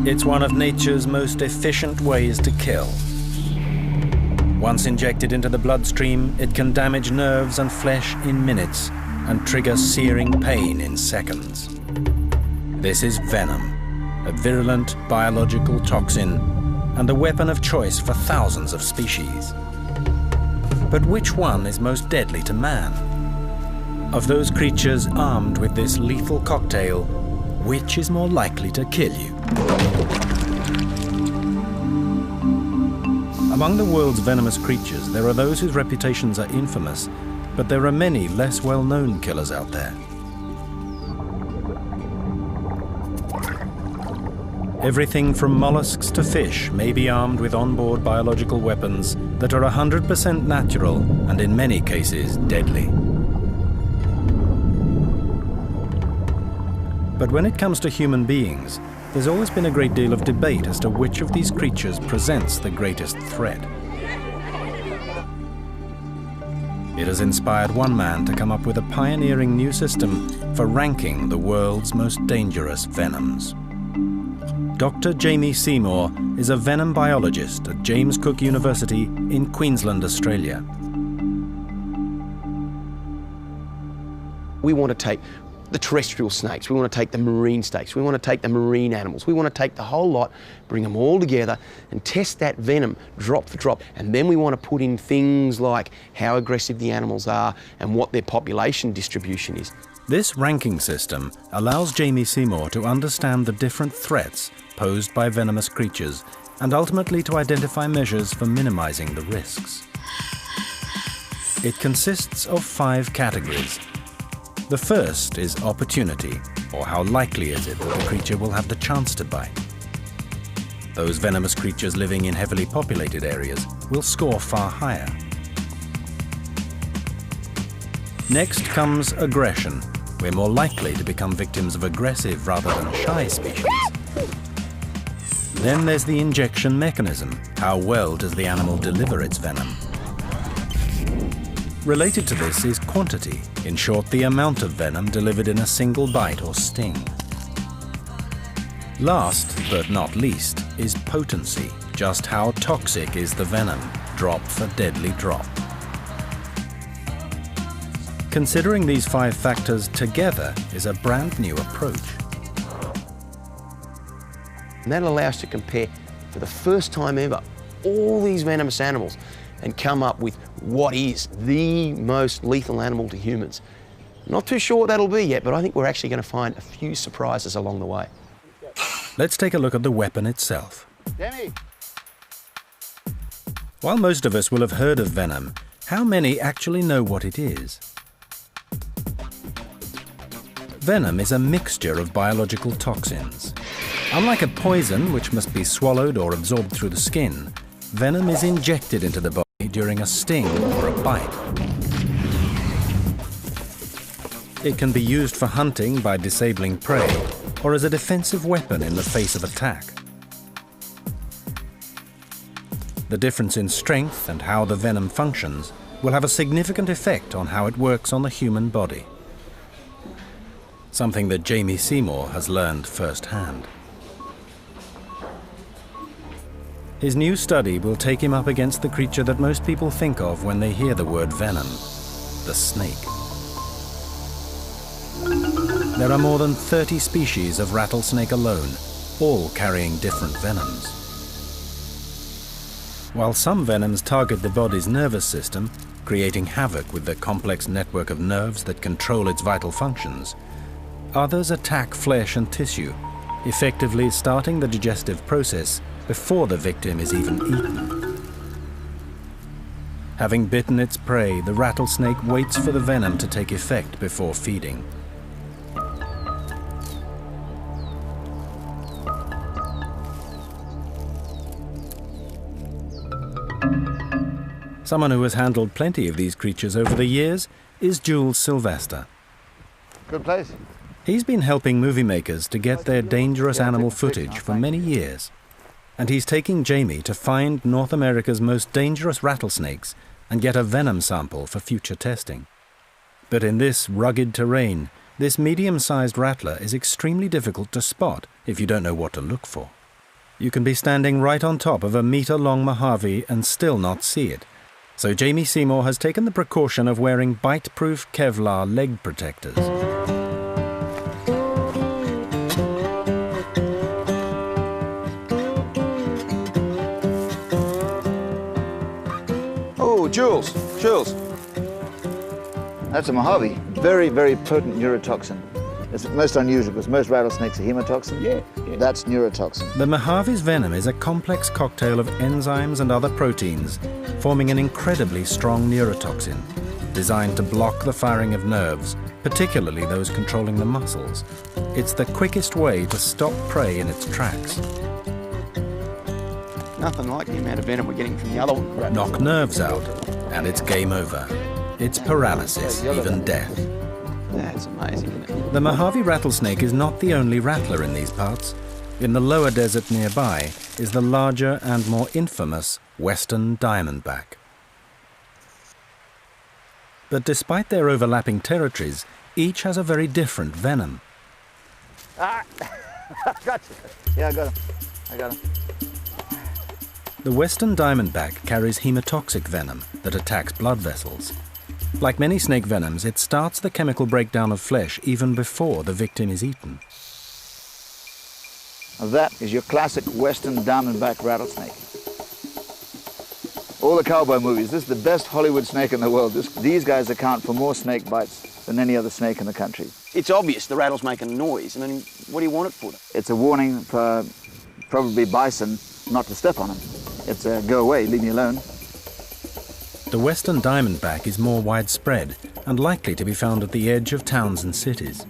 It's one of nature's most efficient ways to kill. Once injected into the bloodstream, it can damage nerves and flesh in minutes and trigger searing pain in seconds. This is venom, a virulent biological toxin and the weapon of choice for thousands of species. But which one is most deadly to man? Of those creatures armed with this lethal cocktail, which is more likely to kill you? Among the world's venomous creatures, there are those whose reputations are infamous, but there are many less well-known killers out there. Everything from mollusks to fish may be armed with onboard biological weapons that are 100% natural and in many cases deadly. But when it comes to human beings, there's always been a great deal of debate as to which of these creatures presents the greatest threat. It has inspired one man to come up with a pioneering new system for ranking the world's most dangerous venoms. Dr. Jamie Seymour is a venom biologist at James Cook University in Queensland, Australia. We want to take the terrestrial snakes, we want to take the marine snakes, we want to take the marine animals, we want to take the whole lot, bring them all together and test that venom drop for drop. And then we want to put in things like how aggressive the animals are and what their population distribution is. This ranking system allows Jamie Seymour to understand the different threats posed by venomous creatures and ultimately to identify measures for minimizing the risks. It consists of 5 categories. The first is opportunity, or how likely is it that the creature will have the chance to bite. Those venomous creatures living in heavily populated areas will score far higher. Next comes aggression. We're more likely to become victims of aggressive rather than shy species. Then there's the injection mechanism. How well does the animal deliver its venom? Related to this is quantity, in short, the amount of venom delivered in a single bite or sting. Last, but not least, is potency. Just how toxic is the venom, drop for deadly drop. Considering these 5 factors together is a brand new approach. And that allows us to compare, for the first time ever, all these venomous animals and come up with what is the most lethal animal to humans. Not too sure what that'll be yet, but I think we're actually going to find a few surprises along the way. Let's take a look at the weapon itself. Demi. While most of us will have heard of venom, how many actually know what it is? Venom is a mixture of biological toxins. Unlike a poison, which must be swallowed or absorbed through the skin, venom is injected into the body during a sting or a bite. It can be used for hunting by disabling prey, or as a defensive weapon in the face of attack. The difference in strength and how the venom functions will have a significant effect on how it works on the human body. Something that Jamie Seymour has learned firsthand. His new study will take him up against the creature that most people think of when they hear the word venom, the snake. There are more than 30 species of rattlesnake alone, all carrying different venoms. While some venoms target the body's nervous system, creating havoc with the complex network of nerves that control its vital functions, others attack flesh and tissue, effectively starting the digestive process before the victim is even eaten. Having bitten its prey, the rattlesnake waits for the venom to take effect before feeding. Someone who has handled plenty of these creatures over the years is Jules Sylvester. Good place. He's been helping movie makers to get their dangerous animal footage for many years. And he's taking Jamie to find North America's most dangerous rattlesnakes and get a venom sample for future testing. But in this rugged terrain, This medium-sized rattler is extremely difficult to spot if you don't know what to look for. You can be standing right on top of a metre-long Mojave and still not see it. So Jamie Seymour has taken the precaution of wearing bite-proof Kevlar leg protectors. Oh, Jules. That's a Mojave. Very, very potent neurotoxin. It's most unusual because most rattlesnakes are hemotoxin. Yeah. That's neurotoxin. The Mojave's venom is a complex cocktail of enzymes and other proteins, forming an incredibly strong neurotoxin, designed to block the firing of nerves, particularly those controlling the muscles. It's the quickest way to stop prey in its tracks. Nothing like the amount of venom we're getting from the other one. Knock nerves out, and it's game over. It's paralysis, even death. That's amazing, isn't it? The Mojave rattlesnake is not the only rattler in these parts. In the lower desert nearby is the larger and more infamous western diamondback. But despite their overlapping territories, each has a very different venom. Ah! Gotcha. Yeah, I got him. The western diamondback carries hemotoxic venom that attacks blood vessels. Like many snake venoms, it starts the chemical breakdown of flesh even before the victim is eaten. Now that is your classic western diamondback rattlesnake. All the cowboy movies, this is the best Hollywood snake in the world. These guys account for more snake bites than any other snake in the country. It's obvious the rattle's making noise. I mean, what do you want it for? It's a warning for probably bison not to step on them. It's a go away, leave me alone. The western diamondback is more widespread and likely to be found at the edge of towns and cities.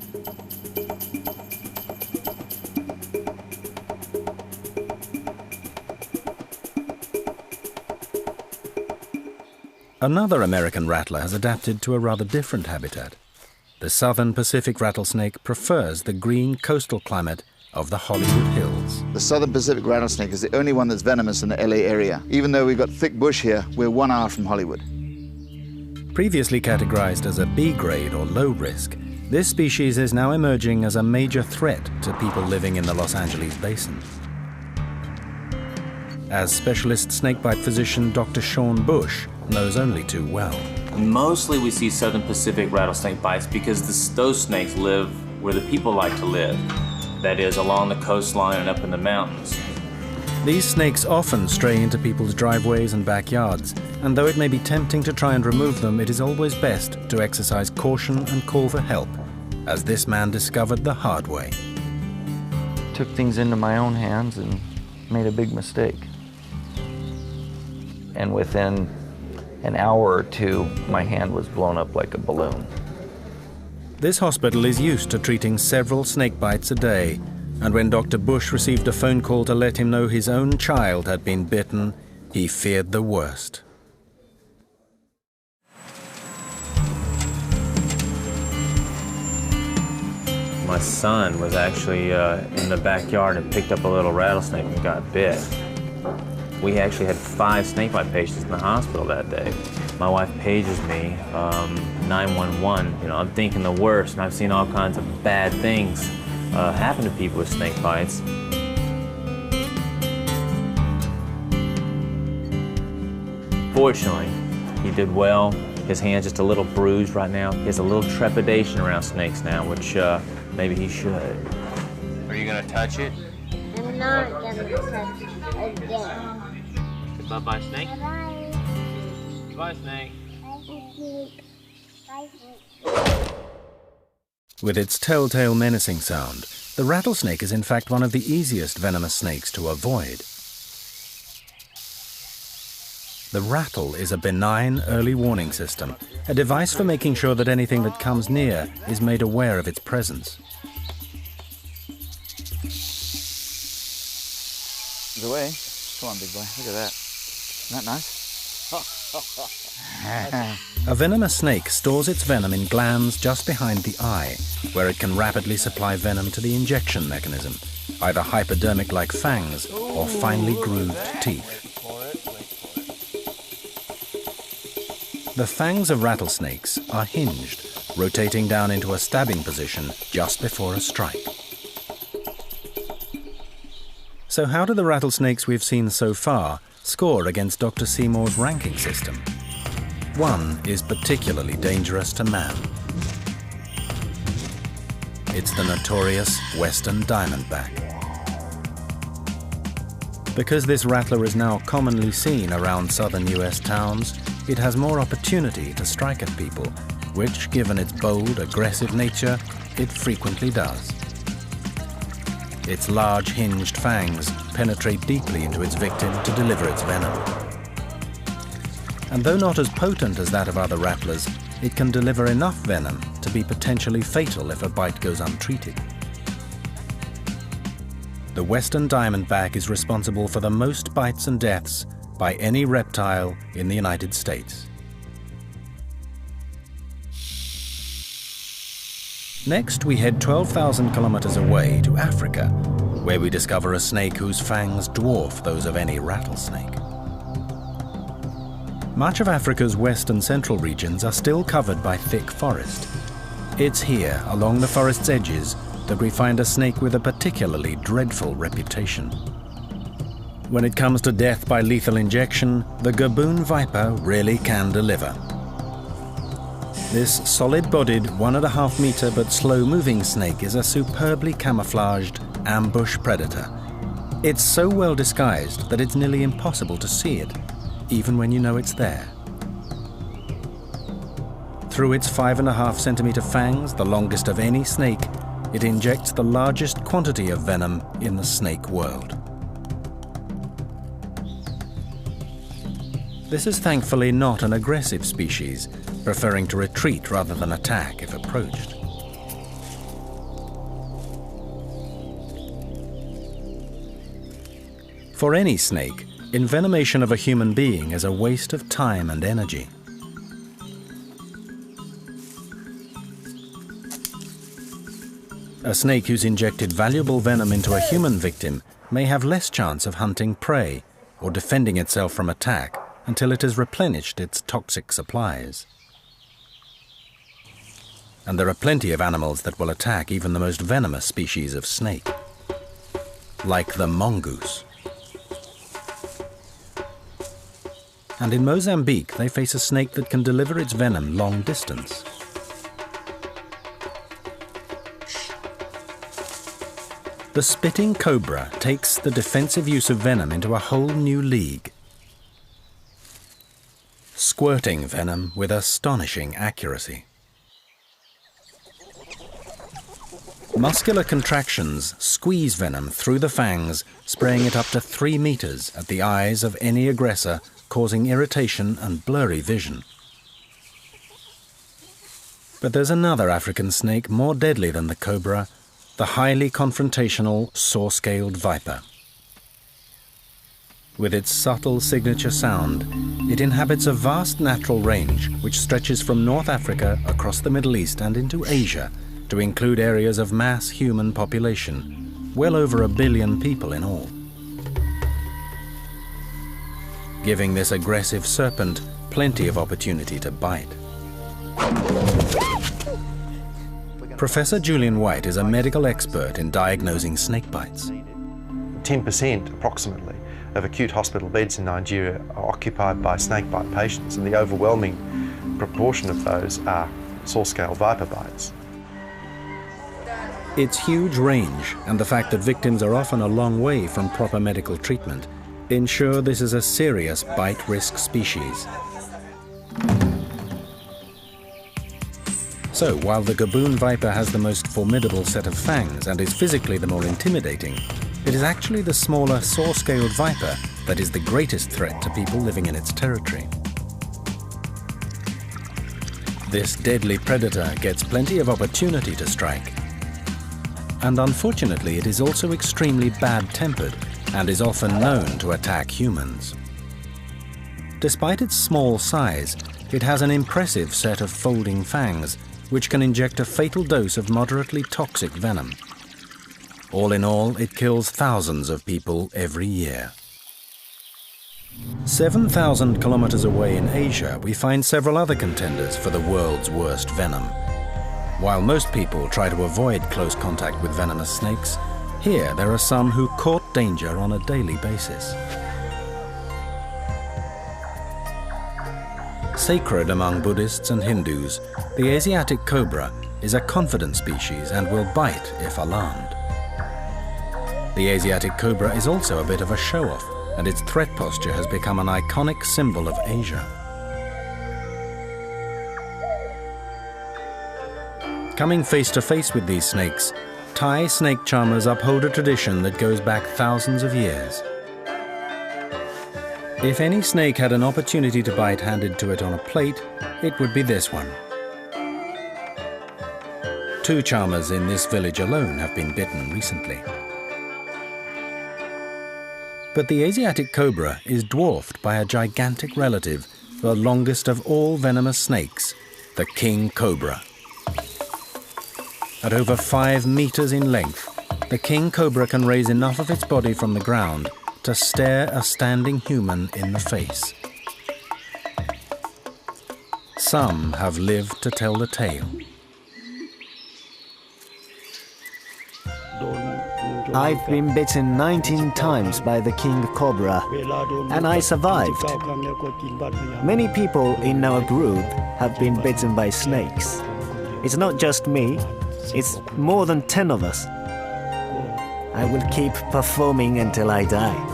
Another American rattler has adapted to a rather different habitat. The southern Pacific rattlesnake prefers the green coastal climate of the Hollywood Hills. The southern Pacific rattlesnake is the only one that's venomous in the LA area. Even though we've got thick bush here, we're 1 hour from Hollywood. Previously categorized as a B grade or low risk, this species is now emerging as a major threat to people living in the Los Angeles basin. As specialist snakebite physician Dr. Sean Bush knows only too well. Mostly we see southern Pacific rattlesnake bites because those snakes live where the people like to live. That is, along the coastline and up in the mountains. These snakes often stray into people's driveways and backyards, and though it may be tempting to try and remove them, it is always best to exercise caution and call for help, as this man discovered the hard way. Took things into my own hands and made a big mistake. And within an hour or two, my hand was blown up like a balloon. This hospital is used to treating several snake bites a day, and when Dr. Bush received a phone call to let him know his own child had been bitten, he feared the worst. My son was actually in the backyard and picked up a little rattlesnake and got bit. We actually had 5 snakebite patients in the hospital that day. My wife pages me, 911. You know, I'm thinking the worst, and I've seen all kinds of bad things happen to people with snake bites. Fortunately, he did well. His hand's just a little bruised right now. He has a little trepidation around snakes now, which maybe he should. Are you gonna touch it? I'm not gonna touch it again. Bye-bye, snake. Bye-bye. Bye, snake. Bye, snake. With its telltale menacing sound, the rattlesnake is in fact one of the easiest venomous snakes to avoid. The rattle is a benign early warning system, a device for making sure that anything that comes near is made aware of its presence. It's away. Come on, big boy. Look at that. Isn't that nice? A venomous snake stores its venom in glands just behind the eye, where it can rapidly supply venom to the injection mechanism, either hypodermic like fangs or finely grooved teeth. The fangs of rattlesnakes are hinged, rotating down into a stabbing position just before a strike. So how do the rattlesnakes we've seen so far score against Dr. Seymour's ranking system? One is particularly dangerous to man. It's the notorious western diamondback. Because this rattler is now commonly seen around southern US towns, it has more opportunity to strike at people, which, given its bold, aggressive nature, it frequently does. Its large hinged fangs penetrate deeply into its victim to deliver its venom. And though not as potent as that of other rattlers, it can deliver enough venom to be potentially fatal if a bite goes untreated. The western diamondback is responsible for the most bites and deaths by any reptile in the United States. Next, we head 12,000 kilometers away to Africa, where we discover a snake whose fangs dwarf those of any rattlesnake. Much of Africa's west and central regions are still covered by thick forest. It's here, along the forest's edges, that we find a snake with a particularly dreadful reputation. When it comes to death by lethal injection, the Gaboon viper really can deliver. This solid-bodied, 1.5 meter but slow-moving snake is a superbly camouflaged ambush predator. It's so well disguised that it's nearly impossible to see it, even when you know it's there. Through its 5.5 centimeter fangs, the longest of any snake, it injects the largest quantity of venom in the snake world. This is thankfully not an aggressive species, preferring to retreat rather than attack if approached. For any snake, envenomation of a human being is a waste of time and energy. A snake who's injected valuable venom into a human victim may have less chance of hunting prey or defending itself from attack until it has replenished its toxic supplies. And there are plenty of animals that will attack even the most venomous species of snake, like the mongoose. And in Mozambique, they face a snake that can deliver its venom long distance. The spitting cobra takes the defensive use of venom into a whole new league, squirting venom with astonishing accuracy. Muscular contractions squeeze venom through the fangs, spraying it up to 3 meters at the eyes of any aggressor, causing irritation and blurry vision. But there's another African snake more deadly than the cobra, the highly confrontational saw-scaled viper. With its subtle signature sound, it inhabits a vast natural range which stretches from North Africa across the Middle East and into Asia, to include areas of mass human population, well over 1 billion people in all. Giving this aggressive serpent plenty of opportunity to bite. Professor Julian White is a medical expert in diagnosing snake bites. 10% approximately of acute hospital beds in Nigeria are occupied by snakebite patients, and the overwhelming proportion of those are saw-scale viper bites. Its huge range and the fact that victims are often a long way from proper medical treatment ensure this is a serious bite risk species. So, while the Gaboon viper has the most formidable set of fangs and is physically the more intimidating, it is actually the smaller saw-scaled viper that is the greatest threat to people living in its territory. This deadly predator gets plenty of opportunity to strike. And unfortunately, it is also extremely bad-tempered and is often known to attack humans. Despite its small size, it has an impressive set of folding fangs which can inject a fatal dose of moderately toxic venom. All in all, it kills thousands of people every year. 7,000 kilometers away in Asia, we find several other contenders for the world's worst venom, While most people try to avoid close contact with venomous snakes, here there are some who court danger on a daily basis. Sacred among Buddhists and Hindus, the Asiatic cobra is a confident species and will bite if alarmed. The Asiatic cobra is also a bit of a show-off, and its threat posture has become an iconic symbol of Asia. Coming face to face with these snakes, Thai snake charmers uphold a tradition that goes back thousands of years. If any snake had an opportunity to bite handed to it on a plate, it would be this one. 2 charmers in this village alone have been bitten recently. But the Asiatic cobra is dwarfed by a gigantic relative, the longest of all venomous snakes, the king cobra. At over 5 meters in length, the king cobra can raise enough of its body from the ground to stare a standing human in the face. Some have lived to tell the tale. I've been bitten 19 times by the king cobra, and I survived. Many people in our group have been bitten by snakes. It's not just me, it's more than 10 of us. I will keep performing until I die.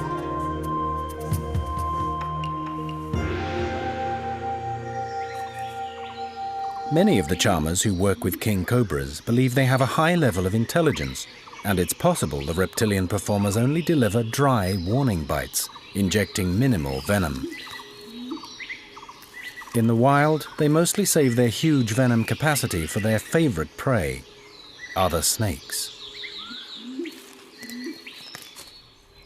Many of the charmers who work with king cobras believe they have a high level of intelligence, and it's possible the reptilian performers only deliver dry warning bites, injecting minimal venom. In the wild, they mostly save their huge venom capacity for their favorite prey, other snakes.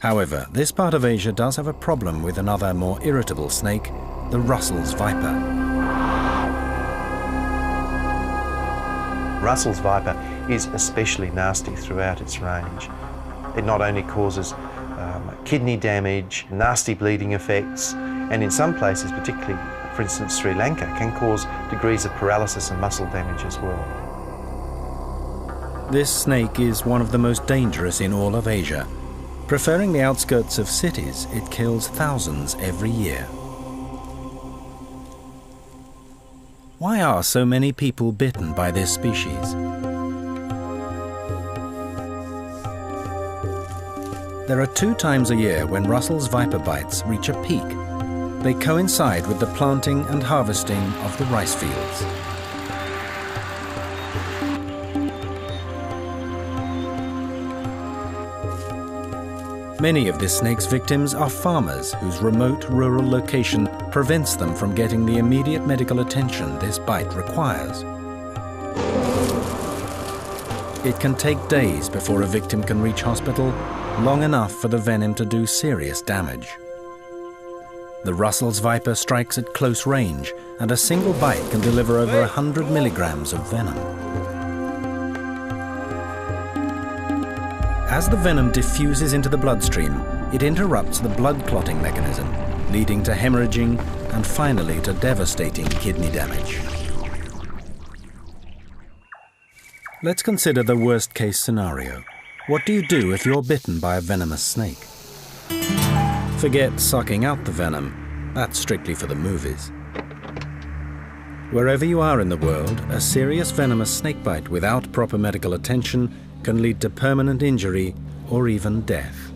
However, this part of Asia does have a problem with another more irritable snake, the Russell's viper. Russell's viper is especially nasty throughout its range. It not only causes kidney damage, nasty bleeding effects, and in some places, particularly for instance Sri Lanka, can cause degrees of paralysis and muscle damage as well. This snake is one of the most dangerous in all of Asia. Preferring the outskirts of cities, it kills thousands every year. Why are so many people bitten by this species? There are 2 times a year when Russell's viper bites reach a peak. They coincide with the planting and harvesting of the rice fields. Many of this snake's victims are farmers whose remote rural location prevents them from getting the immediate medical attention this bite requires. It can take days before a victim can reach hospital, long enough for the venom to do serious damage. The Russell's viper strikes at close range, and a single bite can deliver over 100 milligrams of venom. As the venom diffuses into the bloodstream, it interrupts the blood clotting mechanism, leading to hemorrhaging and finally to devastating kidney damage. Let's consider the worst-case scenario. What do you do if you're bitten by a venomous snake? Forget sucking out the venom. That's strictly for the movies. Wherever you are in the world, a serious venomous snakebite without proper medical attention can lead to permanent injury or even death.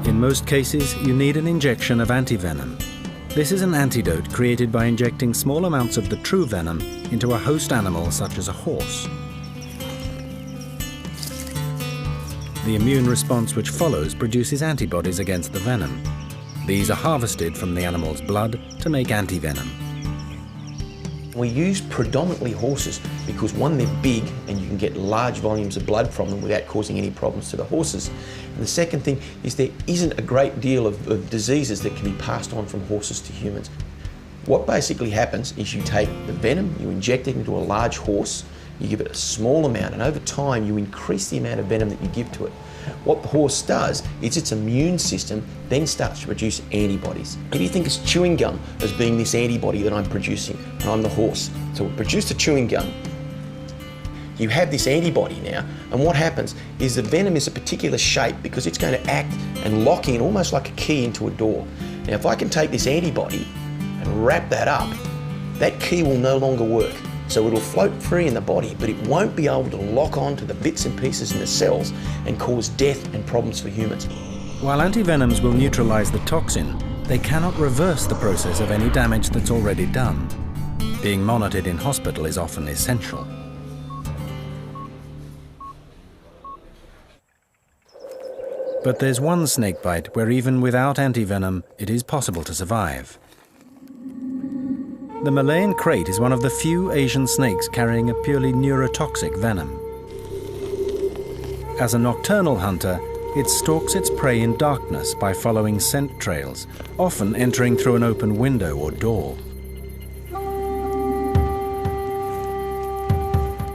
In most cases, you need an injection of antivenom. This is an antidote created by injecting small amounts of the true venom into a host animal such as a horse. The immune response which follows produces antibodies against the venom. These are harvested from the animal's blood to make antivenom. We use predominantly horses because, one, they're big and you can get large volumes of blood from them without causing any problems to the horses. And the second thing is there isn't a great deal of diseases that can be passed on from horses to humans. What basically happens is you take the venom, you inject it into a large horse, you give it a small amount, and over time you increase the amount of venom that you give to it. What the horse does is its immune system then starts to produce antibodies. If you think it's chewing gum as being this antibody that I'm producing, and I'm the horse, so we produce the chewing gum, you have this antibody now, and what happens is the venom is a particular shape because it's going to act and lock in almost like a key into a door. Now if I can take this antibody and wrap that up, that key will no longer work. So it'll float free in the body, but it won't be able to lock on to the bits and pieces in the cells and cause death and problems for humans. While antivenoms will neutralize the toxin, they cannot reverse the process of any damage that's already done. Being monitored in hospital is often essential. But there's one snakebite where even without antivenom, it is possible to survive. The Malayan krait is one of the few Asian snakes carrying a purely neurotoxic venom. As a nocturnal hunter, it stalks its prey in darkness by following scent trails, often entering through an open window or door.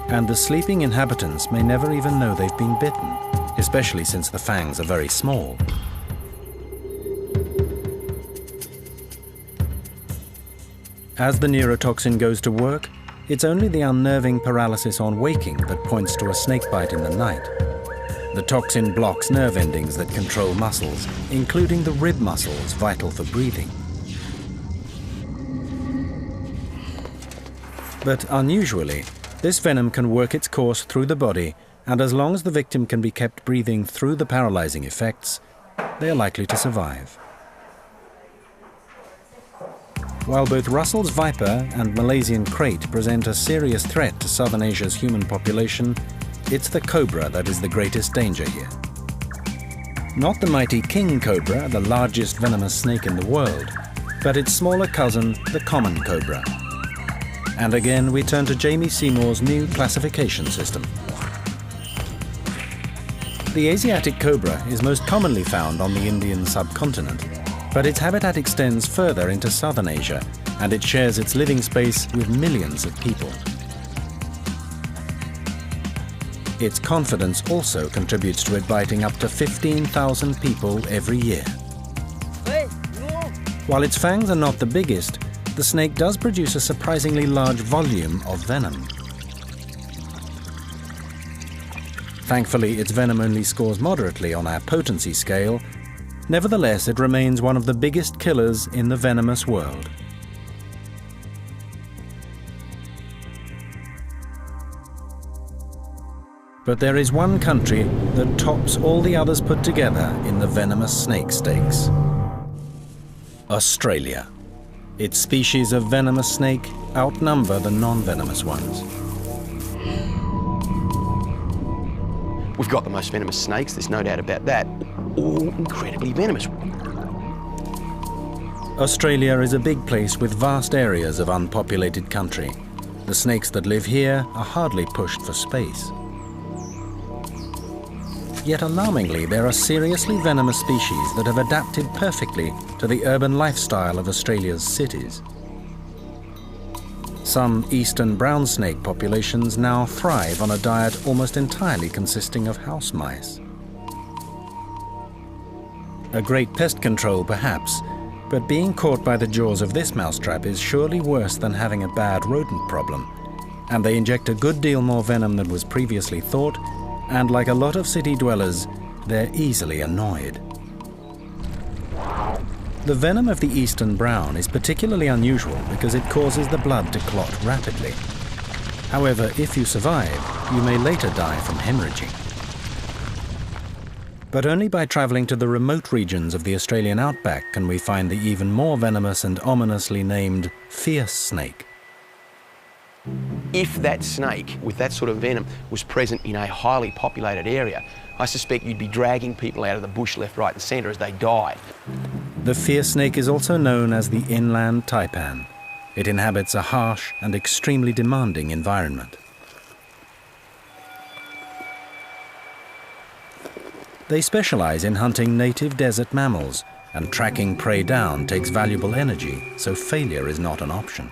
And the sleeping inhabitants may never even know they've been bitten, especially since the fangs are very small. As the neurotoxin goes to work, it's only the unnerving paralysis on waking that points to a snakebite in the night. The toxin blocks nerve endings that control muscles, including the rib muscles vital for breathing. But unusually, this venom can work its course through the body, and as long as the victim can be kept breathing through the paralyzing effects, they are likely to survive. While both Russell's viper and Malaysian krait present a serious threat to Southern Asia's human population, it's the cobra that is the greatest danger here. Not the mighty king cobra, the largest venomous snake in the world, but its smaller cousin, the common cobra. And again, we turn to Jamie Seymour's new classification system. The Asiatic cobra is most commonly found on the Indian subcontinent, but its habitat extends further into southern Asia, and it shares its living space with millions of people. Its confidence also contributes to it biting up to 15,000 people every year. While its fangs are not the biggest, the snake does produce a surprisingly large volume of venom. Thankfully, its venom only scores moderately on our potency scale. Nevertheless, it remains one of the biggest killers in the venomous world. But there is one country that tops all the others put together in the venomous snake stakes. Australia. Its species of venomous snake outnumber the non-venomous ones. We've got the most venomous snakes, there's no doubt about that, all incredibly venomous. Australia is a big place with vast areas of unpopulated country. The snakes that live here are hardly pushed for space. Yet alarmingly, there are seriously venomous species that have adapted perfectly to the urban lifestyle of Australia's cities. Some eastern brown snake populations now thrive on a diet almost entirely consisting of house mice. A great pest control, perhaps, but being caught by the jaws of this mousetrap is surely worse than having a bad rodent problem, and they inject a good deal more venom than was previously thought, and like a lot of city dwellers, they're easily annoyed. The venom of the eastern brown is particularly unusual because it causes the blood to clot rapidly. However, if you survive, you may later die from hemorrhaging. But only by travelling to the remote regions of the Australian outback can we find the even more venomous and ominously named fierce snake. If that snake with that sort of venom was present in a highly populated area, I suspect you'd be dragging people out of the bush left, right and centre as they died. The fierce snake is also known as the inland taipan. It inhabits a harsh and extremely demanding environment. They specialize in hunting native desert mammals, and tracking prey down takes valuable energy, so failure is not an option.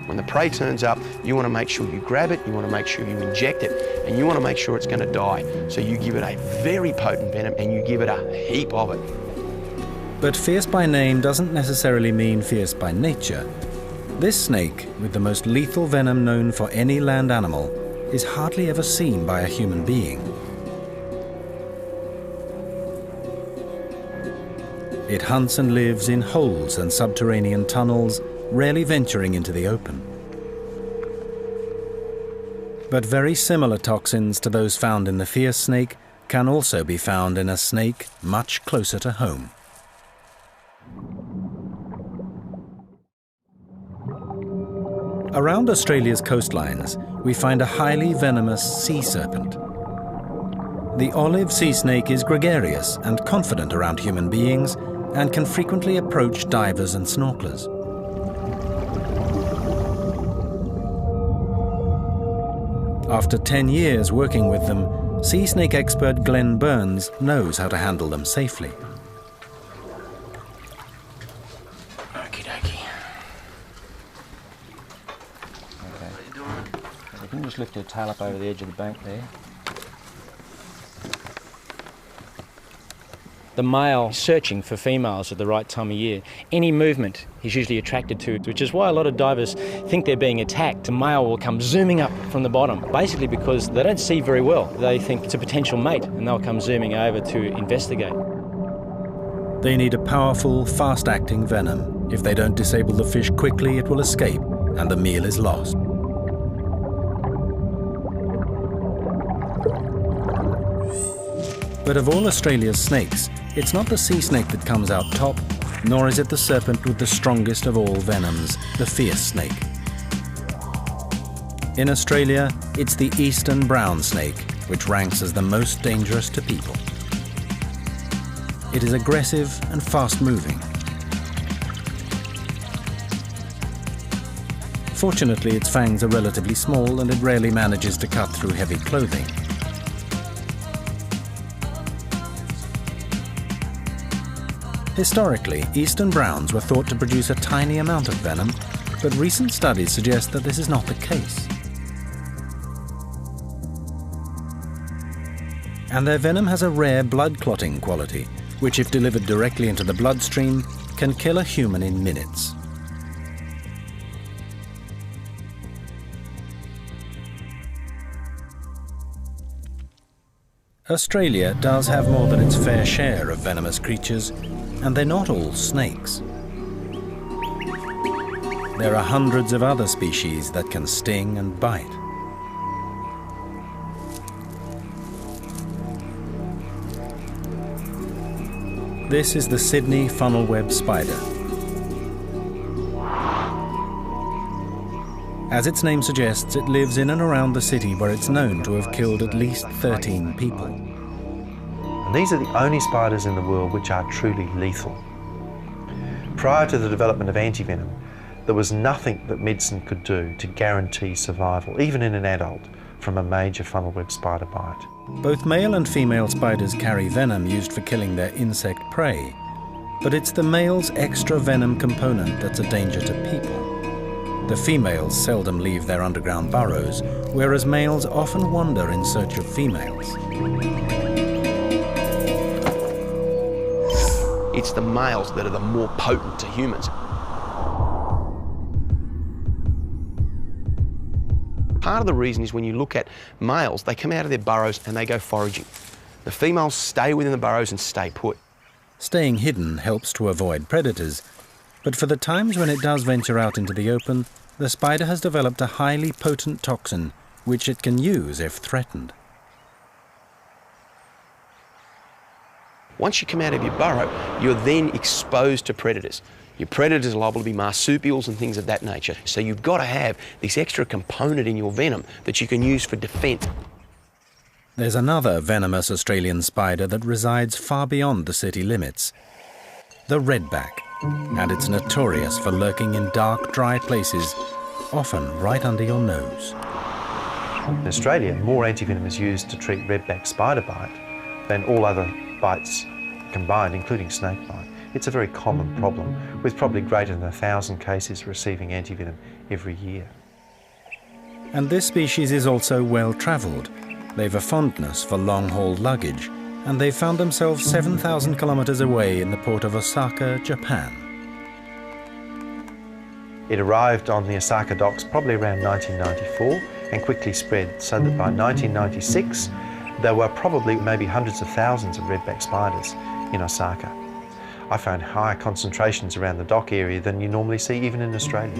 When the prey turns up, you want to make sure you grab it, you want to make sure you inject it, and you want to make sure it's going to die. So you give it a very potent venom and you give it a heap of it. But fierce by name doesn't necessarily mean fierce by nature. This snake, with the most lethal venom known for any land animal, is hardly ever seen by a human being. It hunts and lives in holes and subterranean tunnels, rarely venturing into the open. But very similar toxins to those found in the fierce snake can also be found in a snake much closer to home. Around Australia's coastlines, we find a highly venomous sea serpent. The olive sea snake is gregarious and confident around human beings and can frequently approach divers and snorkelers. After 10 years working with them, sea snake expert Glenn Burns knows how to handle them safely. Okie dokie. Okay. You can just lift your tail up over the edge of the bank there. The male searching for females at the right time of year. Any movement he's usually attracted to, which is why a lot of divers think they're being attacked. The male will come zooming up from the bottom, basically because they don't see very well. They think it's a potential mate and they'll come zooming over to investigate. They need a powerful, fast-acting venom. If they don't disable the fish quickly, it will escape and the meal is lost. But of all Australia's snakes, it's not the sea snake that comes out top, nor is it the serpent with the strongest of all venoms, the fierce snake. In Australia, it's the eastern brown snake, which ranks as the most dangerous to people. It is aggressive and fast-moving. Fortunately, its fangs are relatively small and it rarely manages to cut through heavy clothing. Historically, eastern browns were thought to produce a tiny amount of venom, but recent studies suggest that this is not the case. And their venom has a rare blood-clotting quality, which if delivered directly into the bloodstream, can kill a human in minutes. Australia does have more than its fair share of venomous creatures, and they're not all snakes. There are hundreds of other species that can sting and bite. This is the Sydney funnel-web spider. As its name suggests, it lives in and around the city where it's known to have killed at least 13 people. And these are the only spiders in the world which are truly lethal. Prior to the development of antivenom, there was nothing that medicine could do to guarantee survival, even in an adult, from a major funnel-web spider bite. Both male and female spiders carry venom used for killing their insect prey, but it's the male's extra venom component that's a danger to people. The females seldom leave their underground burrows, whereas males often wander in search of females. It's the males that are the more potent to humans. Part of the reason is when you look at males, they come out of their burrows and they go foraging. The females stay within the burrows and stay put. Staying hidden helps to avoid predators, but for the times when it does venture out into the open, the spider has developed a highly potent toxin which it can use if threatened. Once you come out of your burrow, you're then exposed to predators. Your predators are liable to be marsupials and things of that nature. So you've got to have this extra component in your venom that you can use for defence. There's another venomous Australian spider that resides far beyond the city limits, the redback, and it's notorious for lurking in dark, dry places, often right under your nose. In Australia, more antivenom is used to treat redback spider bite than all other bites combined, including snake bite. It's a very common problem, with probably greater than 1,000 cases receiving antivenom every year. And this species is also well-travelled. They've a fondness for long-haul luggage, and they've found themselves 7,000 kilometres away in the port of Osaka, Japan. It arrived on the Osaka docks probably around 1994 and quickly spread, so that by 1996 there were probably maybe hundreds of thousands of redback spiders in Osaka. I found higher concentrations around the dock area than you normally see even in Australia.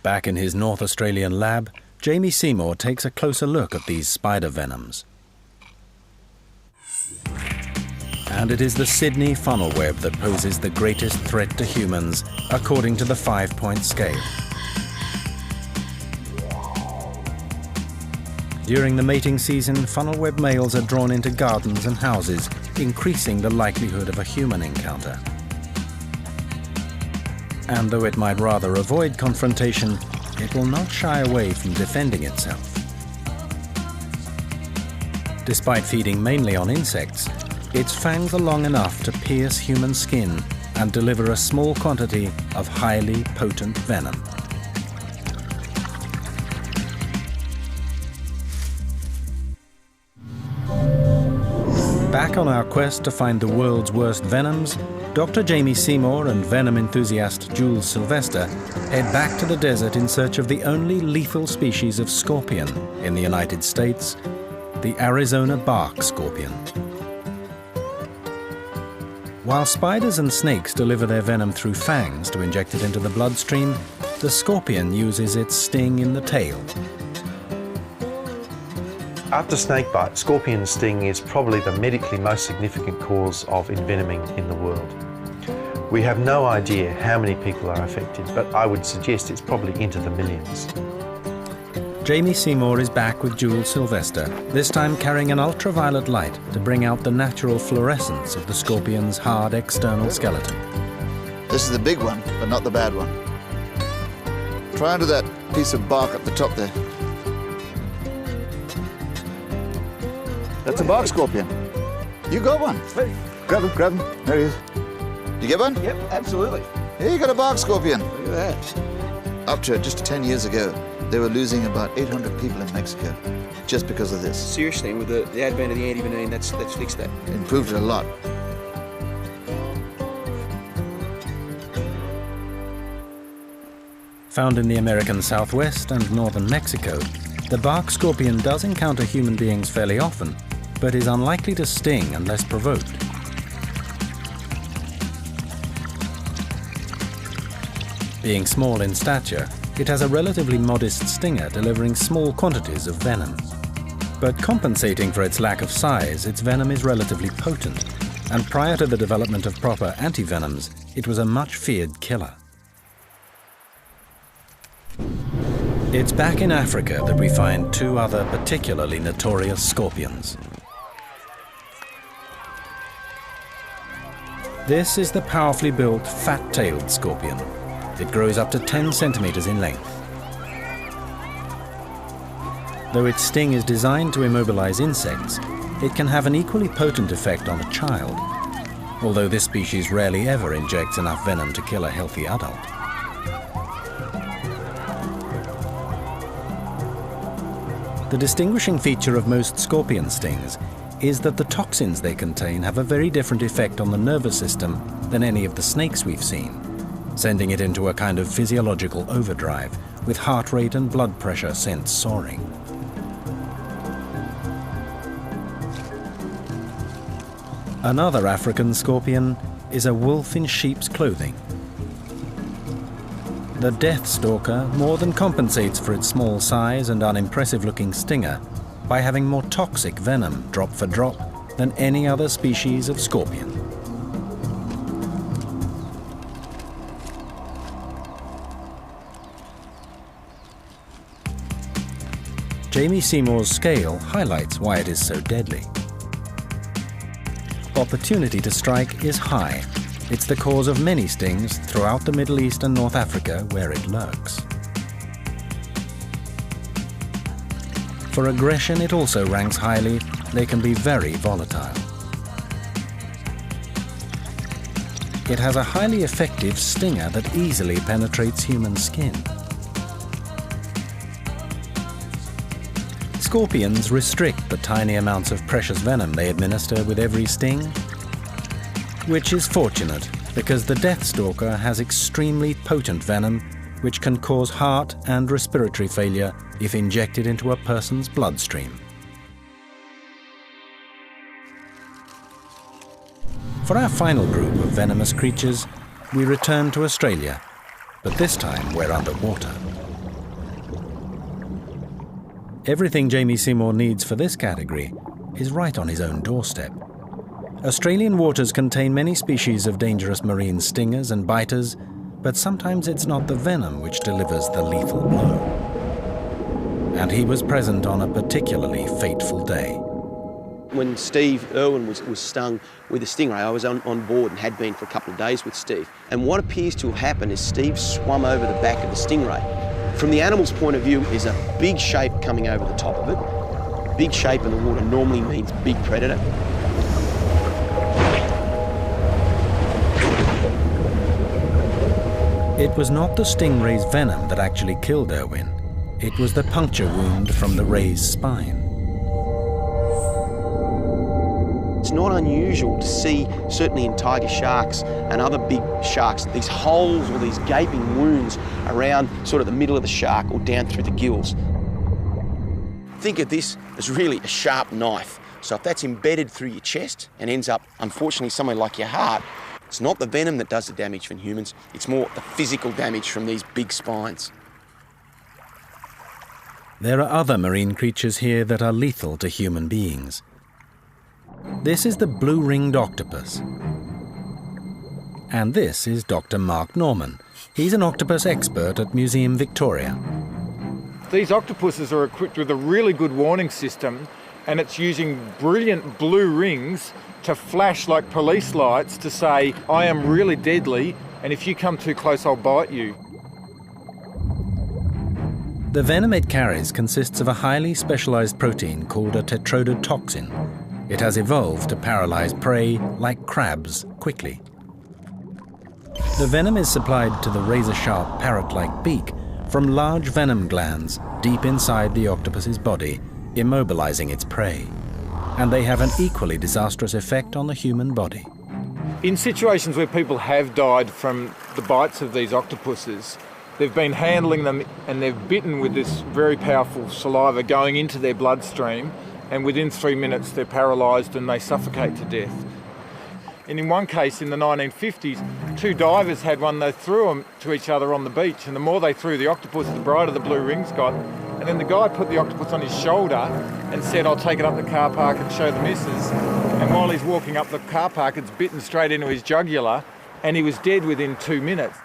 Back in his North Australian lab, Jamie Seymour takes a closer look at these spider venoms. And it is the Sydney funnel web that poses the greatest threat to humans, according to the 5-point scale. During the mating season, funnel web males are drawn into gardens and houses, increasing the likelihood of a human encounter. And though it might rather avoid confrontation, it will not shy away from defending itself. Despite feeding mainly on insects, its fangs are long enough to pierce human skin and deliver a small quantity of highly potent venom. Back on our quest to find the world's worst venoms, Dr. Jamie Seymour and venom enthusiast Jules Sylvester head back to the desert in search of the only lethal species of scorpion in the United States, the Arizona bark scorpion. While spiders and snakes deliver their venom through fangs to inject it into the bloodstream, the scorpion uses its sting in the tail. After snakebite, scorpion sting is probably the medically most significant cause of envenoming in the world. We have no idea how many people are affected, but I would suggest it's probably into the millions. Jamie Seymour is back with Jules Sylvester, this time carrying an ultraviolet light to bring out the natural fluorescence of the scorpion's hard external skeleton. This is the big one, but not the bad one. Try under that piece of bark at the top there. That's a bark scorpion. You got one. Grab him, grab him. There he is. You get one? Yep, absolutely. Here you got a bark scorpion. Look at that. Up to just 10 years ago, they were losing about 800 people in Mexico just because of this. Seriously, and with the advent of the antivenom, that's fixed that. Improved it a lot. Found in the American Southwest and northern Mexico, the bark scorpion does encounter human beings fairly often, but is unlikely to sting unless provoked. Being small in stature, it has a relatively modest stinger delivering small quantities of venom. But compensating for its lack of size, its venom is relatively potent, and prior to the development of proper antivenoms, it was a much feared killer. It's back in Africa that we find two other particularly notorious scorpions. This is the powerfully built fat-tailed scorpion. It grows up to 10 centimeters in length. Though its sting is designed to immobilize insects, it can have an equally potent effect on a child, although this species rarely ever injects enough venom to kill a healthy adult. The distinguishing feature of most scorpion stings is that the toxins they contain have a very different effect on the nervous system than any of the snakes we've seen, sending it into a kind of physiological overdrive, with heart rate and blood pressure sent soaring. Another African scorpion is a wolf in sheep's clothing. The death stalker more than compensates for its small size and unimpressive-looking stinger by having more toxic venom, drop for drop, than any other species of scorpion. Jamie Seymour's scale highlights why it is so deadly. Opportunity to strike is high. It's the cause of many stings throughout the Middle East and North Africa where it lurks. For aggression, it also ranks highly. They can be very volatile. it has a highly effective stinger that easily penetrates human skin. Scorpions restrict the tiny amounts of precious venom they administer with every sting, which is fortunate because the deathstalker has extremely potent venom which can cause heart and respiratory failure if injected into a person's bloodstream. For our final group of venomous creatures, we return to Australia, but this time we're underwater. Everything Jamie Seymour needs for this category is right on his own doorstep. Australian waters contain many species of dangerous marine stingers and biters, but sometimes it's not the venom which delivers the lethal blow. And he was present on a particularly fateful day. When Steve Irwin was stung with a stingray, I was on board and had been for a couple of days with Steve. And what appears to have happened is Steve swum over the back of the stingray. From the animal's point of view, is a big shape coming over the top of it. Big shape in the water normally means big predator. It was not the stingray's venom that actually killed Irwin. It was the puncture wound from the ray's spine. It's not unusual to see, certainly in tiger sharks and other big sharks, these holes or these gaping wounds around sort of the middle of the shark or down through the gills. Think of this as really a sharp knife. So if that's embedded through your chest and ends up, unfortunately, somewhere like your heart, it's not the venom that does the damage for humans, it's more the physical damage from these big spines. There are other marine creatures here that are lethal to human beings. This is the blue-ringed octopus. And this is Dr. Mark Norman. He's an octopus expert at Museum Victoria. These octopuses are equipped with a really good warning system, and it's using brilliant blue rings to flash like police lights to say, I am really deadly, and if you come too close, I'll bite you. The venom it carries consists of a highly specialized protein called a tetrodotoxin. It has evolved to paralyze prey, like crabs, quickly. The venom is supplied to the razor-sharp parrot-like beak from large venom glands deep inside the octopus's body, immobilizing its prey. And they have an equally disastrous effect on the human body. In situations where people have died from the bites of these octopuses, they've been handling them and they've bitten with this very powerful saliva going into their bloodstream, and within 3 minutes they're paralysed and they suffocate to death. And in one case in the 1950s, 2 divers had one, they threw them to each other on the beach, and the more they threw the octopus, the brighter the blue rings got. And then the guy put the octopus on his shoulder and said, I'll take it up the car park and show the missus. And while he's walking up the car park, it's bitten straight into his jugular, and he was dead within 2 minutes.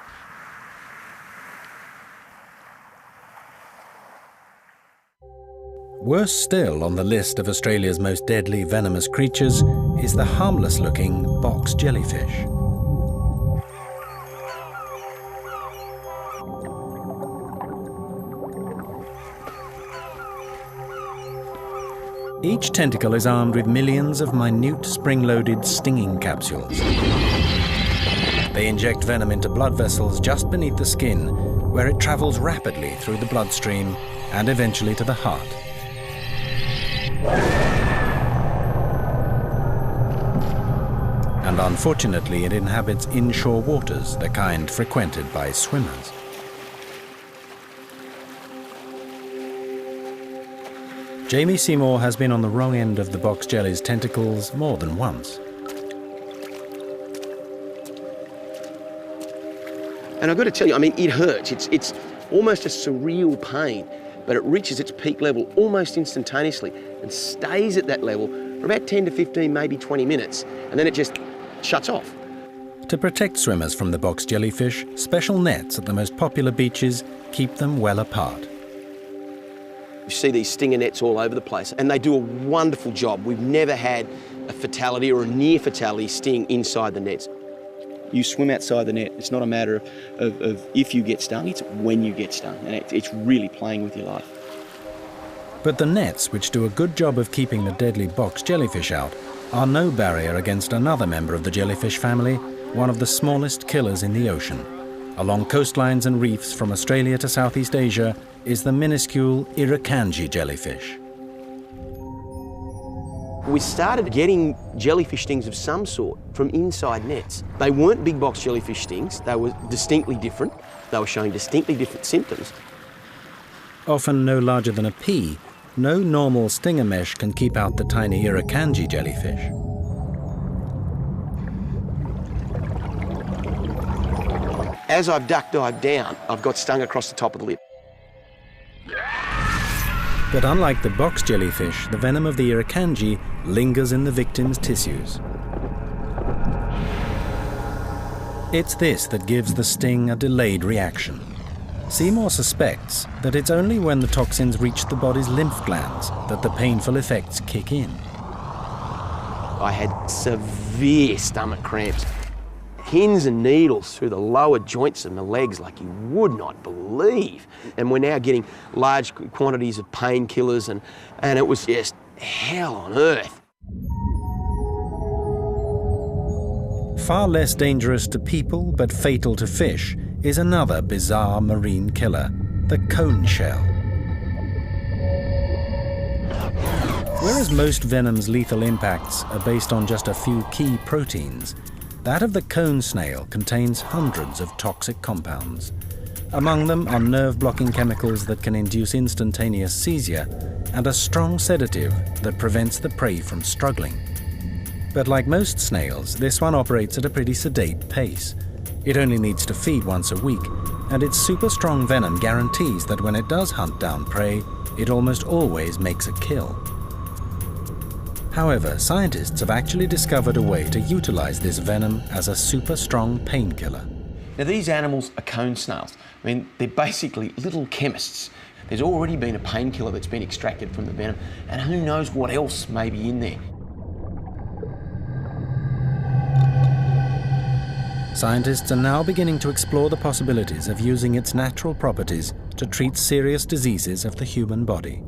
Worse still on the list of Australia's most deadly venomous creatures is the harmless-looking box jellyfish. Each tentacle is armed with millions of minute spring-loaded stinging capsules. They inject venom into blood vessels just beneath the skin, where it travels rapidly through the bloodstream and eventually to the heart. And unfortunately, it inhabits inshore waters, the kind frequented by swimmers. Jamie Seymour has been on the wrong end of the box jelly's tentacles more than once. And I've got to tell you, I mean, it hurts. It's almost a surreal pain, but it reaches its peak level almost instantaneously and stays at that level for about 10 to 15, maybe 20 minutes, and then it just shuts off. To protect swimmers from the box jellyfish, special nets at the most popular beaches keep them well apart. You see these stinger nets all over the place, and they do a wonderful job. We've never had a fatality or a near fatality sting inside the nets. You swim outside the net. It's not a matter of if you get stung, it's when you get stung, and it's really playing with your life. But the nets, which do a good job of keeping the deadly box jellyfish out, are no barrier against another member of the jellyfish family, one of the smallest killers in the ocean. Along coastlines and reefs from Australia to Southeast Asia is the minuscule irukandji jellyfish. We started getting jellyfish stings of some sort from inside nets. They weren't big box jellyfish stings, they were distinctly different. They were showing distinctly different symptoms. Often no larger than a pea, no normal stinger mesh can keep out the tiny irukandji jellyfish. As I've duck dived down, I've got stung across the top of the lip. But unlike the box jellyfish, the venom of the irukandji lingers in the victim's tissues. It's this that gives the sting a delayed reaction. Seymour suspects that it's only when the toxins reach the body's lymph glands that the painful effects kick in. I had severe stomach cramps, pins and needles through the lower joints of my legs like you would not believe. And we're now getting large quantities of painkillers and it was just hell on earth. Far less dangerous to people but fatal to fish is another bizarre marine killer, the cone shell. Whereas most venom's lethal impacts are based on just a few key proteins, that of the cone snail contains hundreds of toxic compounds. Among them are nerve-blocking chemicals that can induce instantaneous seizure and a strong sedative that prevents the prey from struggling. But like most snails, this one operates at a pretty sedate pace. It only needs to feed once a week, and its super strong venom guarantees that when it does hunt down prey, it almost always makes a kill. However, scientists have actually discovered a way to utilize this venom as a super strong painkiller. Now these animals are cone snails. I mean, they're basically little chemists. There's already been a painkiller that's been extracted from the venom, and who knows what else may be in there. Scientists are now beginning to explore the possibilities of using its natural properties to treat serious diseases of the human body.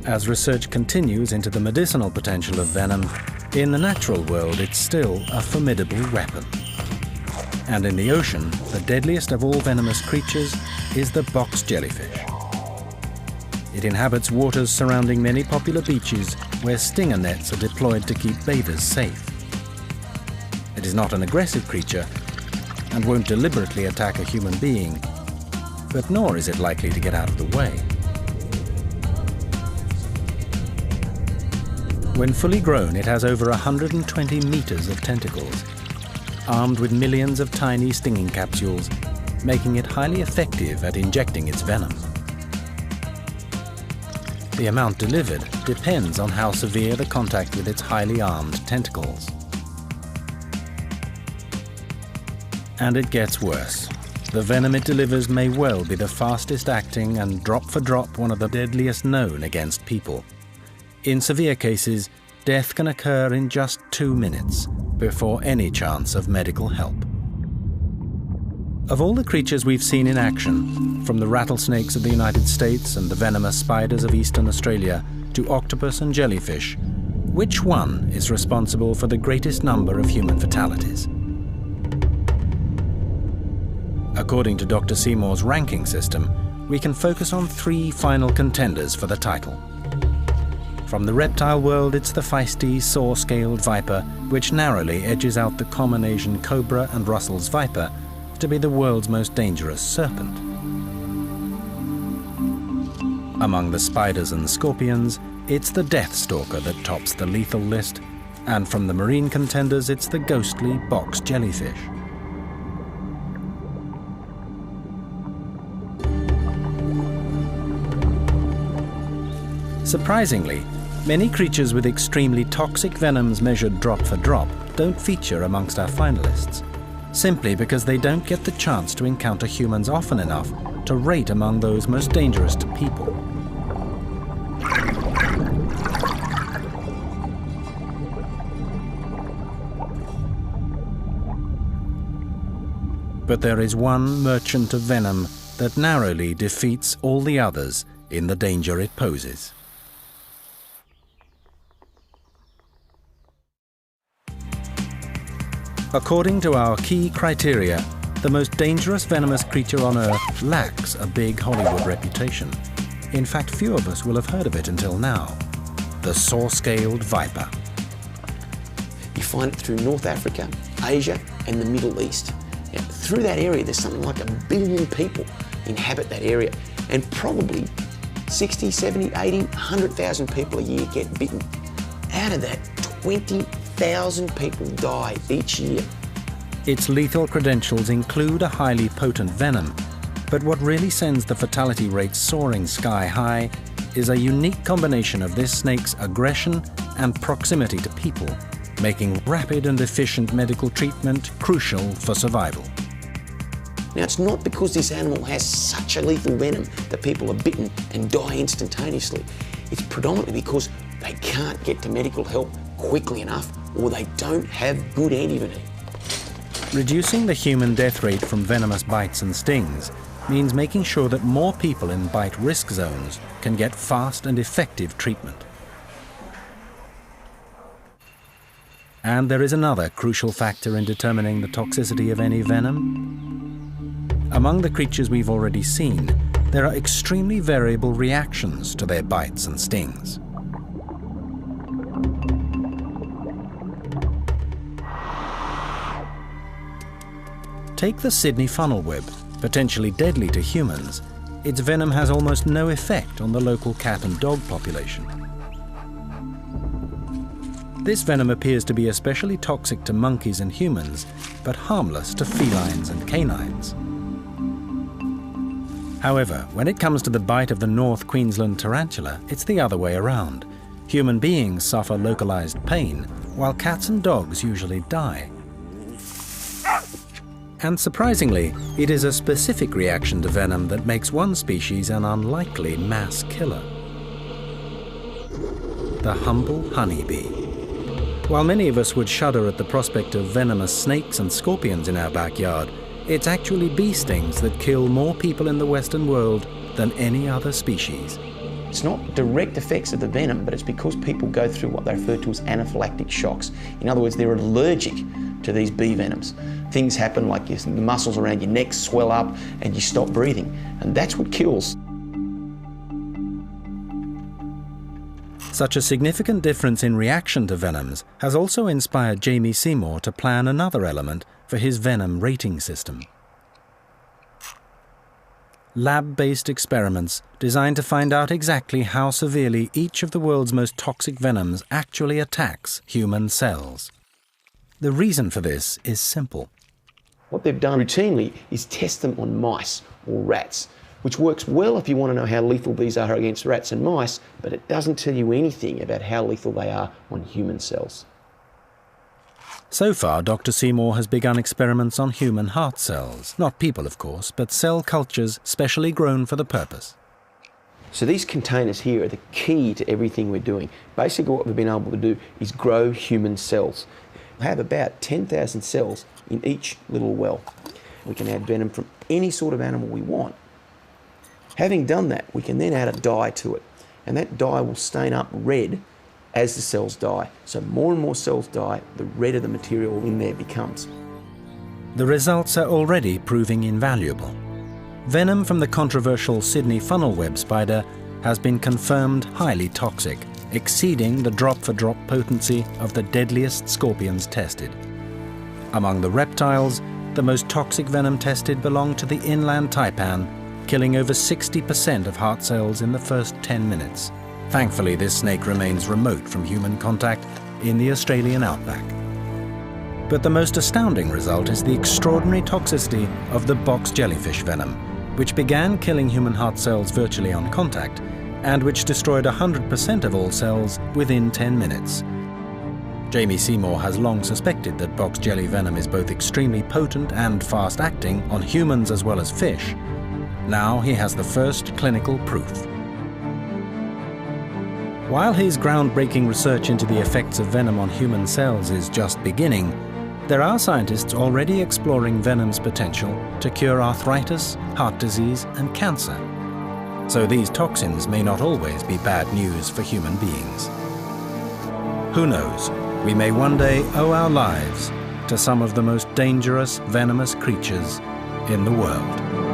As research continues into the medicinal potential of venom, in the natural world it's still a formidable weapon. And in the ocean, the deadliest of all venomous creatures is the box jellyfish. It inhabits waters surrounding many popular beaches where stinger nets are deployed to keep bathers safe. It is not an aggressive creature and won't deliberately attack a human being, but nor is it likely to get out of the way. When fully grown, it has over 120 meters of tentacles, armed with millions of tiny stinging capsules, making it highly effective at injecting its venom. The amount delivered depends on how severe the contact with its highly armed tentacles. And it gets worse. The venom it delivers may well be the fastest acting and drop for drop one of the deadliest known against people. In severe cases, death can occur in just 2 minutes before any chance of medical help. Of all the creatures we've seen in action, from the rattlesnakes of the United States and the venomous spiders of eastern Australia to octopus and jellyfish, which one is responsible for the greatest number of human fatalities? According to Dr. Seymour's ranking system, we can focus on 3 final contenders for the title. From the reptile world, it's the feisty, saw-scaled viper, which narrowly edges out the common Asian cobra and Russell's viper to be the world's most dangerous serpent. Among the spiders and scorpions, it's the death stalker that tops the lethal list, and from the marine contenders, it's the ghostly box jellyfish. Surprisingly, many creatures with extremely toxic venoms measured drop for drop don't feature amongst our finalists, simply because they don't get the chance to encounter humans often enough to rate among those most dangerous to people. But there is one merchant of venom that narrowly defeats all the others in the danger it poses. According to our key criteria, the most dangerous venomous creature on Earth lacks a big Hollywood reputation. In fact, few of us will have heard of it until now. The saw-scaled viper. You find it through North Africa, Asia, and the Middle East. Now, through that area, there's something like 1 billion people inhabit that area, and probably 60, 70, 80, 100,000 people a year get bitten. Out of that, 20,000 people die each year. Its lethal credentials include a highly potent venom, but what really sends the fatality rates soaring sky high is a unique combination of this snake's aggression and proximity to people, making rapid and efficient medical treatment crucial for survival. Now, it's not because this animal has such a lethal venom that people are bitten and die instantaneously. It's predominantly because they can't get to medical help quickly enough, or they don't have good antivenom. Reducing the human death rate from venomous bites and stings means making sure that more people in bite risk zones can get fast and effective treatment. And there is another crucial factor in determining the toxicity of any venom. Among the creatures we've already seen, there are extremely variable reactions to their bites and stings. Take the Sydney funnel web, potentially deadly to humans. Its venom has almost no effect on the local cat and dog population. This venom appears to be especially toxic to monkeys and humans, but harmless to felines and canines. However, when it comes to the bite of the North Queensland tarantula, it's the other way around. Human beings suffer localized pain, while cats and dogs usually die. And surprisingly, it is a specific reaction to venom that makes one species an unlikely mass killer. The humble honeybee. While many of us would shudder at the prospect of venomous snakes and scorpions in our backyard, it's actually bee stings that kill more people in the Western world than any other species. It's not direct effects of the venom, but it's because people go through what they refer to as anaphylactic shocks. In other words, they're allergic to these bee venoms. Things happen like the muscles around your neck swell up and you stop breathing, and that's what kills. Such a significant difference in reaction to venoms has also inspired Jamie Seymour to plan another element for his venom rating system. Lab-based experiments designed to find out exactly how severely each of the world's most toxic venoms actually attacks human cells. The reason for this is simple. What they've done routinely is test them on mice or rats, which works well if you want to know how lethal these are against rats and mice, but it doesn't tell you anything about how lethal they are on human cells. So far, Dr. Seymour has begun experiments on human heart cells. Not people, of course, but cell cultures specially grown for the purpose. So these containers here are the key to everything we're doing. Basically what we've been able to do is grow human cells. We have about 10,000 cells in each little well. We can add venom from any sort of animal we want. Having done that, we can then add a dye to it, and that dye will stain up red as the cells die. So more and more cells die, the redder the material in there becomes. The results are already proving invaluable. Venom from the controversial Sydney funnel web spider has been confirmed highly toxic, exceeding the drop-for-drop potency of the deadliest scorpions tested. Among the reptiles, the most toxic venom tested belonged to the inland taipan, killing over 60% of heart cells in the first 10 minutes. Thankfully, this snake remains remote from human contact in the Australian outback. But the most astounding result is the extraordinary toxicity of the box jellyfish venom, which began killing human heart cells virtually on contact, and which destroyed 100% of all cells within 10 minutes. Jamie Seymour has long suspected that box jelly venom is both extremely potent and fast-acting on humans as well as fish. Now he has the first clinical proof. While his groundbreaking research into the effects of venom on human cells is just beginning, there are scientists already exploring venom's potential to cure arthritis, heart disease, and cancer. So these toxins may not always be bad news for human beings. Who knows? We may one day owe our lives to some of the most dangerous, venomous creatures in the world.